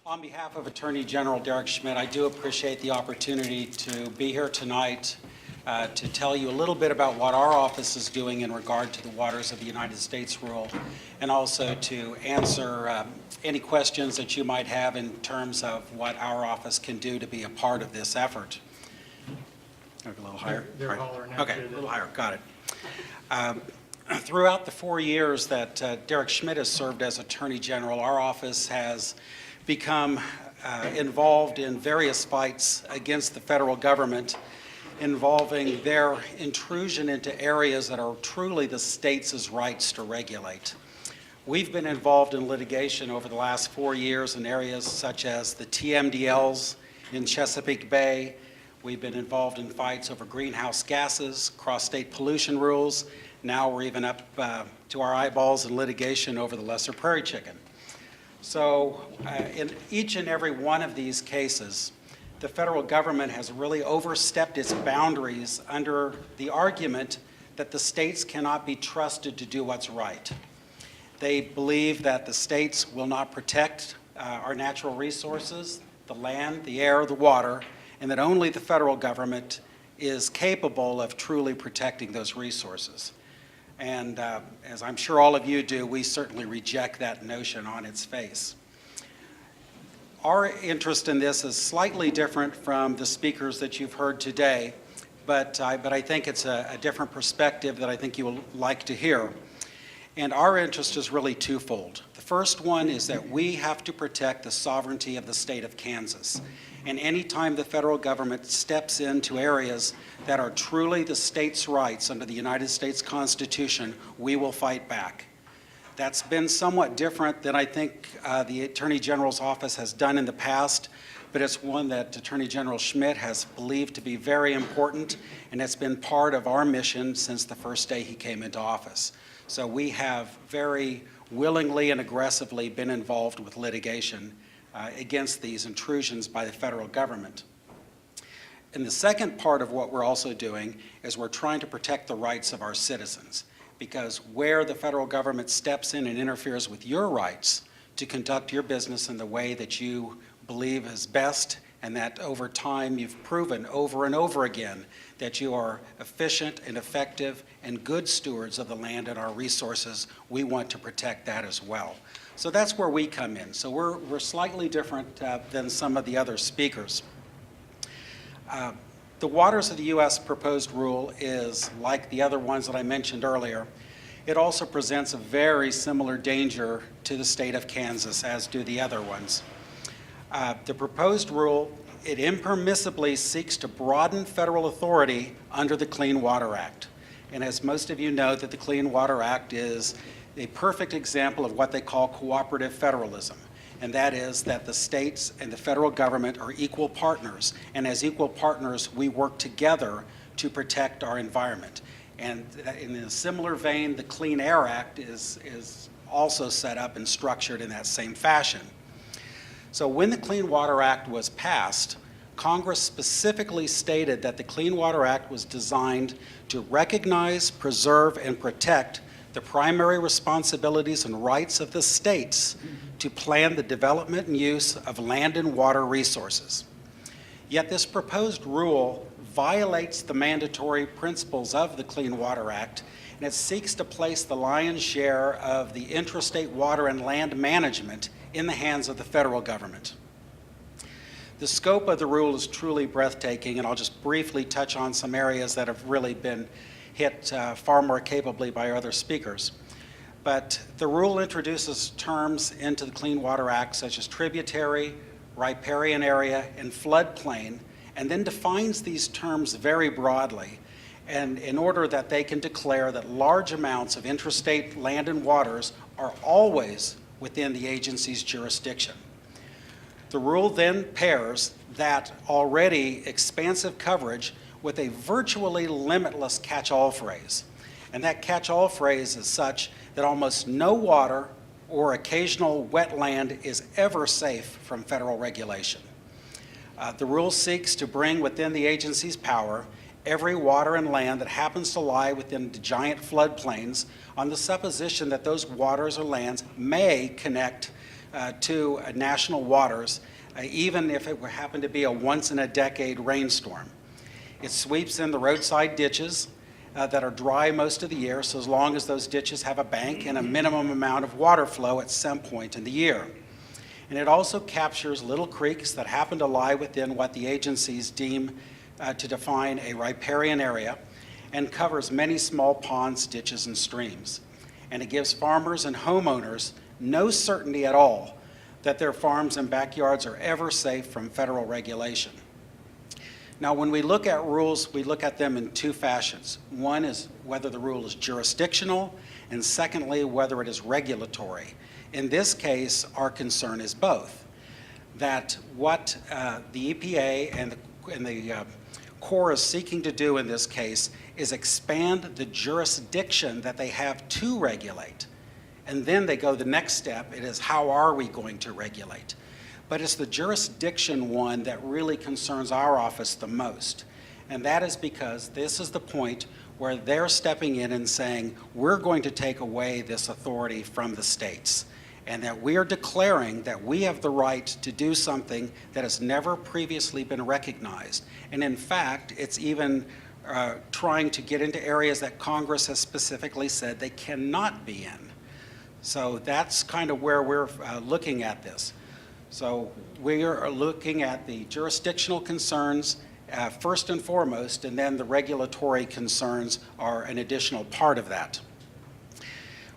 On behalf of Attorney General Derek Schmidt, I do appreciate the opportunity to be here tonight to tell you a little bit about what our office is doing in regard to the Waters of the United States rule, and also to answer any questions that you might have in terms of what our office can do to be a part of this effort. A little higher? They're hollering. Okay, a little higher, got it. Throughout the 4 years that Derek Schmidt has served as Attorney General, our office has become involved in various fights against the federal government involving their intrusion into areas that are truly the states' rights to regulate. We've been involved in litigation over the last 4 years in areas such as the TMDLs in Chesapeake Bay. We've been involved in fights over greenhouse gases, cross-state pollution rules. Now we're even up to our eyeballs in litigation over the lesser prairie chicken. So in each and every one of these cases, the federal government has really overstepped its boundaries under the argument that the states cannot be trusted to do what's right. They believe that the states will not protect our natural resources, the land, the air, the water, and that only the federal government is capable of truly protecting those resources. And as I'm sure all of you do, we certainly reject that notion on its face. Our interest in this is slightly different from the speakers that you've heard today, but I think it's a different perspective that I think you will like to hear. And our interest is really twofold. The first one is that we have to protect the sovereignty of the state of Kansas. And anytime the federal government steps into areas that are truly the state's rights under the United States Constitution, we will fight back. That's been somewhat different than I think the Attorney General's office has done in the past, but it's one that Attorney General Schmidt has believed to be very important, and it's been part of our mission since the first day he came into office. So we have very willingly and aggressively been involved with litigation against these intrusions by the federal government. And the second part of what we're also doing is we're trying to protect the rights of our citizens, because where the federal government steps in and interferes with your rights to conduct your business in the way that you believe is best, and that over time you've proven over and over again that you are efficient and effective and good stewards of the land and our resources, we want to protect that as well. So that's where we come in. So we're slightly different than some of the other speakers. The Waters of the U.S. proposed rule is like the other ones that I mentioned earlier. It also presents a very similar danger to the state of Kansas, as do the other ones. The proposed rule, it impermissibly seeks to broaden federal authority under the Clean Water Act. And as most of you know, that the Clean Water Act is a perfect example of what they call cooperative federalism. And that is that the states and the federal government are equal partners. And as equal partners, we work together to protect our environment. And in a similar vein, the Clean Air Act is also set up and structured in that same fashion. So when the Clean Water Act was passed, Congress specifically stated that the Clean Water Act was designed to recognize, preserve, and protect the primary responsibilities and rights of the states to plan the development and use of land and water resources. Yet this proposed rule violates the mandatory principles of the Clean Water Act, and it seeks to place the lion's share of the intrastate water and land management in the hands of the federal government. The scope of the rule is truly breathtaking, and I'll just briefly touch on some areas that have really been hit far more capably by other speakers. But the rule introduces terms into the Clean Water Act such as tributary, riparian area, and floodplain, and then defines these terms very broadly, and in order that they can declare that large amounts of intrastate land and waters are always within the agency's jurisdiction. The rule then pairs that already expansive coverage with a virtually limitless catch-all phrase. And that catch-all phrase is such that almost no water or occasional wetland is ever safe from federal regulation. The rule seeks to bring within the agency's power every water and land that happens to lie within the giant floodplains on the supposition that those waters or lands may connect to national waters, even if it happened to be a once-in-a-decade rainstorm. It sweeps in the roadside ditches that are dry most of the year, so as long as those ditches have a bank and a minimum amount of water flow at some point in the year. And it also captures little creeks that happen to lie within what the agencies deem to define a riparian area, and covers many small ponds, ditches, and streams. And it gives farmers and homeowners no certainty at all that their farms and backyards are ever safe from federal regulation. Now, when we look at rules, we look at them in two fashions. One is whether the rule is jurisdictional, and secondly, whether it is regulatory. In this case, our concern is both. That what the EPA and the Corps is seeking to do in this case is expand the jurisdiction that they have to regulate. And then they go the next step, it is how are we going to regulate? But it's the jurisdiction one that really concerns our office the most. And that is because this is the point where they're stepping in and saying, we're going to take away this authority from the states. And that we are declaring that we have the right to do something that has never previously been recognized. And in fact, it's even trying to get into areas that Congress has specifically said they cannot be in. So that's kind of where we're looking at this. So we are looking at the jurisdictional concerns first and foremost, and then the regulatory concerns are an additional part of that.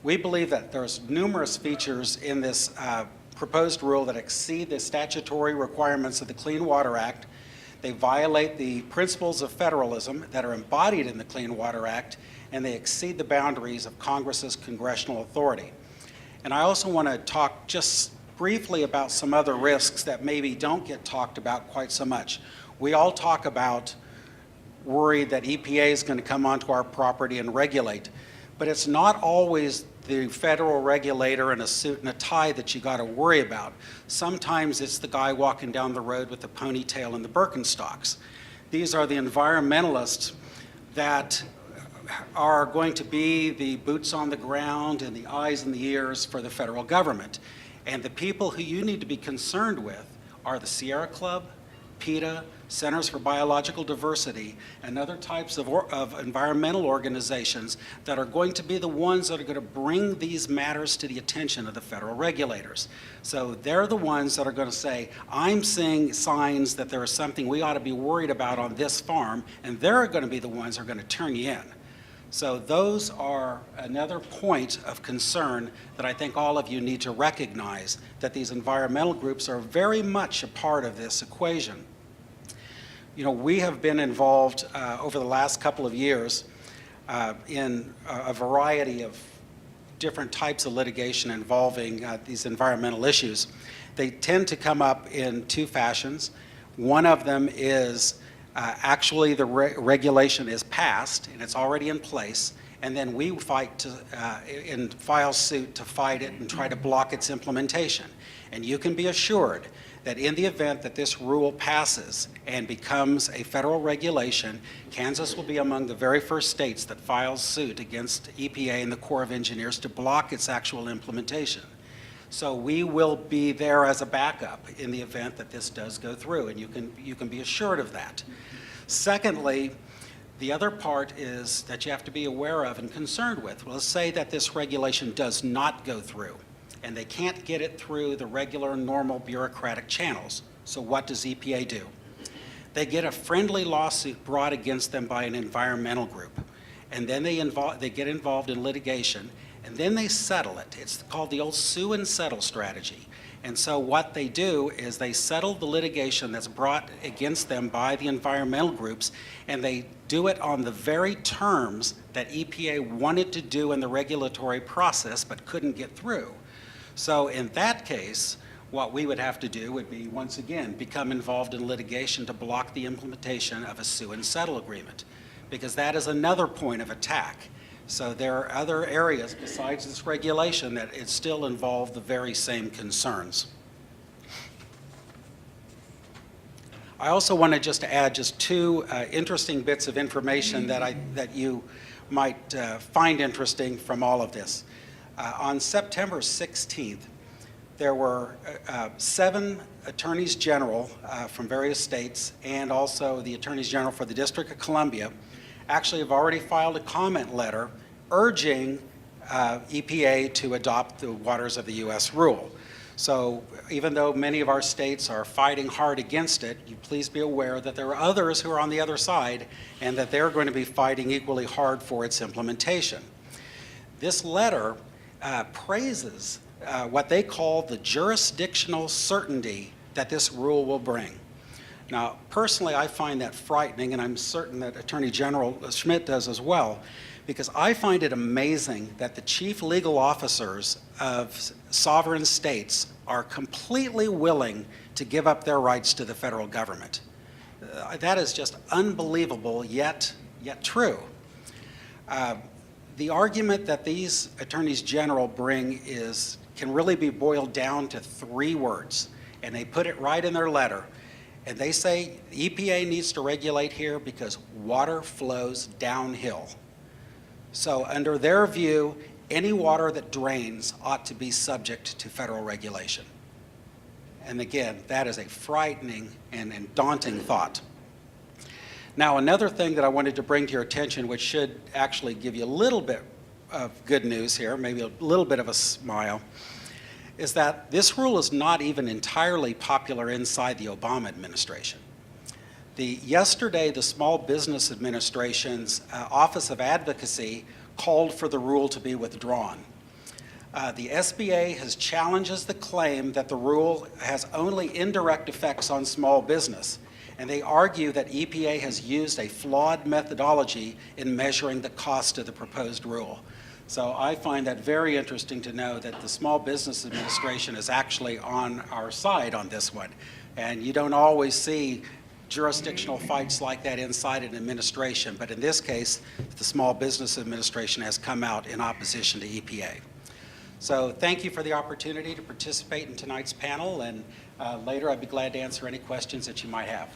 We believe that there's numerous features in this proposed rule that exceed the statutory requirements of the Clean Water Act. They violate the principles of federalism that are embodied in the Clean Water Act, and they exceed the boundaries of Congress's congressional authority. And I also want to talk just briefly about some other risks that maybe don't get talked about quite so much. We all talk about worry that EPA is going to come onto our property and regulate, but it's not always the federal regulator in a suit and a tie that you got to worry about. Sometimes it's the guy walking down the road with the ponytail and the Birkenstocks. These are the environmentalists that are going to be the boots on the ground and the eyes and the ears for the federal government. And the people who you need to be concerned with are the Sierra Club, PETA, Centers for Biological Diversity, and other types of environmental organizations that are going to be the ones that are going to bring these matters to the attention of the federal regulators. So they're the ones that are going to say, I'm seeing signs that there is something we ought to be worried about on this farm, and they're going to be the ones that are going to turn you in. So those are another point of concern that I think all of you need to recognize, that these environmental groups are very much a part of this equation. You know, we have been involved over the last couple of years in a variety of different types of litigation involving these environmental issues. They tend to come up in two fashions. One of them is actually the regulation is passed and it's already in place, and then we fight to, and file suit to fight it and try to block its implementation. And you can be assured that in the event that this rule passes and becomes a federal regulation, Kansas will be among the very first states that files suit against EPA and the Corps of Engineers to block its actual implementation. So we will be there as a backup in the event that this does go through, and you can be assured of that. Secondly, the other part is that you have to be aware of and concerned with. Well, let's say that this regulation does not go through, and they can't get it through the regular, normal bureaucratic channels. So what does EPA do? They get a friendly lawsuit brought against them by an environmental group, and then they get involved in litigation, and then they settle it. It's called the old sue and settle strategy. And so what they do is they settle the litigation that's brought against them by the environmental groups, and they do it on the very terms that EPA wanted to do in the regulatory process but couldn't get through. So in that case, what we would have to do would be, once again, become involved in litigation to block the implementation of a sue and settle agreement, because that is another point of attack. So there are other areas besides this regulation that it still involve the very same concerns. I also want to just add just two interesting bits of information that you might find interesting from all of this. On September 16th, there were 7 attorneys general from various states, and also the attorneys general for the District of Columbia actually have already filed a comment letter urging EPA to adopt the Waters of the U.S. rule. So even though many of our states are fighting hard against it, you please be aware that there are others who are on the other side and that they're going to be fighting equally hard for its implementation. This letter praises what they call the jurisdictional certainty that this rule will bring. Now, personally, I find that frightening, and I'm certain that Attorney General Schmidt does as well, because I find it amazing that the chief legal officers of sovereign states are completely willing to give up their rights to the federal government. That is just unbelievable, yet true. The argument that these attorneys general bring can really be boiled down to 3 words, and they put it right in their letter. And they say the EPA needs to regulate here because water flows downhill. So under their view, any water that drains ought to be subject to federal regulation. And again, that is a frightening and daunting thought. Now, another thing that I wanted to bring to your attention, which should actually give you a little bit of good news here, maybe a little bit of a smile, is that this rule is not even entirely popular inside the Obama administration. Yesterday, the Small Business Administration's Office of Advocacy called for the rule to be withdrawn. The SBA has challenged the claim that the rule has only indirect effects on small business, and they argue that EPA has used a flawed methodology in measuring the cost of the proposed rule. So I find that very interesting to know that the Small Business Administration is actually on our side on this one. And you don't always see jurisdictional fights like that inside an administration, but in this case, the Small Business Administration has come out in opposition to EPA. So thank you for the opportunity to participate in tonight's panel, and later I'd be glad to answer any questions that you might have.